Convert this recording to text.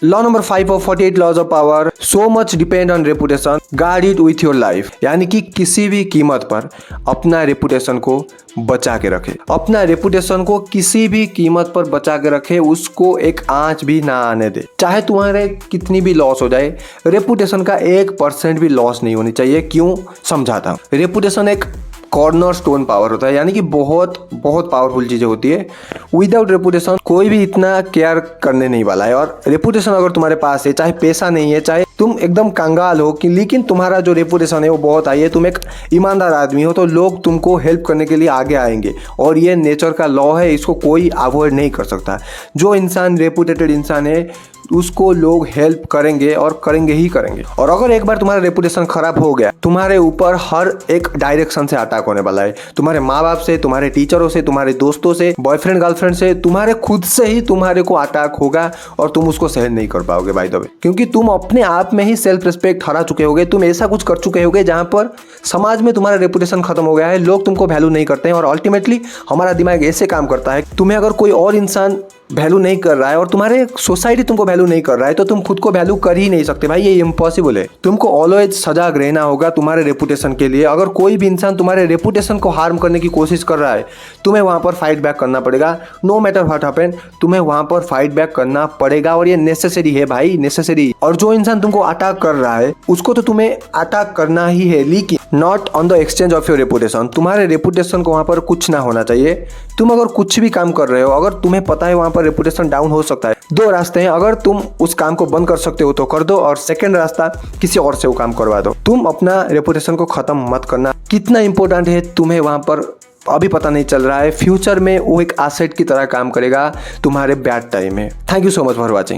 Law number 5 of 48 laws of power, so much depend on reputation, guard it with your life. यानी कि किसी भी कीमत पर अपना रेपुटेशन को बचा के रखे, अपना रेपुटेशन को किसी भी कीमत पर बचा के रखे, उसको एक आंच भी ना आने दे। चाहे तुम्हारे कितनी भी लॉस हो जाए, रेपुटेशन का 1% भी लॉस नहीं होनी चाहिए। क्यों, समझाता हूं। रेपुटेशन एक कॉर्नर स्टोन पावर होता है, यानी कि बहुत बहुत पावरफुल चीज़ें होती है। विदाउट रेपुटेशन कोई भी इतना केयर करने नहीं वाला है। और रेपुटेशन अगर तुम्हारे पास है, चाहे पैसा नहीं है, चाहे तुम एकदम कंगाल हो कि, लेकिन तुम्हारा जो रेपुटेशन है वो बहुत हाई है, तुम एक ईमानदार आदमी हो, तो लोग तुमको हेल्प करने के लिए आगे आएंगे। और ये नेचर का लॉ है, इसको कोई अवॉइड नहीं कर सकता। जो इंसान रेपुटेटेड इंसान है उसको लोग हेल्प करेंगे और करेंगे ही करेंगे। और अगर एक बार तुम्हारा रेपुटेशन खराब हो गया, तुम्हारे ऊपर हर एक डायरेक्शन से अटैक होने वाला है। तुम्हारे माँ बाप से, तुम्हारे टीचरों से, तुम्हारे दोस्तों से, बॉयफ्रेंड गर्लफ्रेंड से, तुम्हारे खुद से ही तुम्हारे को अटैक होगा और तुम उसको सहन नहीं कर पाओगे बाय द वे। क्योंकि तुम अपने आप में ही सेल्फ रिस्पेक्ट हरा चुके होगे। तुम ऐसा कुछ कर चुके होगे जहां पर समाज में तुम्हारा रेपुटेशन खत्म हो गया है, लोग तुमको वैल्यू नहीं करते हैं। और अल्टीमेटली हमारा दिमाग ऐसे काम करता है, तुम्हें अगर कोई और इंसान वैल्यू नहीं कर रहा है और तुम्हारे सोसाइटी तुमको वैल्यू नहीं कर रहा है, तो तुम खुद को वैल्यू कर ही नहीं सकते भाई, ये इम्पॉसिबल है। तुमको ऑलवेज सजाग रहना होगा तुम्हारे रेपुटेशन के लिए। अगर कोई भी इंसान तुम्हारे रेपुटेशन को हार्म करने की कोशिश कर रहा है, तुम्हें वहां पर फाइट बैक करना पड़ेगा। नो मैटर व्हाट हैपन, तुम्हें वहां पर फाइट बैक करना पड़ेगा और ये नेसेसरी है भाई, नेसेसरी। और जो इंसान तुमको अटैक कर रहा है उसको तो तुम्हें अटैक करना ही है, लेकिन not on the exchange of your reputation. तुम्हारे रेपुटेशन को वहां पर कुछ ना होना चाहिए। तुम अगर कुछ भी काम कर रहे हो, अगर तुम्हें पता है वहां पर रेपुटेशन डाउन हो सकता है, दो रास्ते हैं। अगर तुम उस काम को बंद कर सकते हो तो कर दो, और सेकंड रास्ता किसी और से वो काम करवा दो। तुम अपना रेपुटेशन को खत्म मत करना। कितना इंपॉर्टेंट है तुम्हें वहां पर अभी पता नहीं चल रहा है, फ्यूचर में वो एक एसेट की तरह काम करेगा तुम्हारे बैड टाइम में। Thank you so much for watching.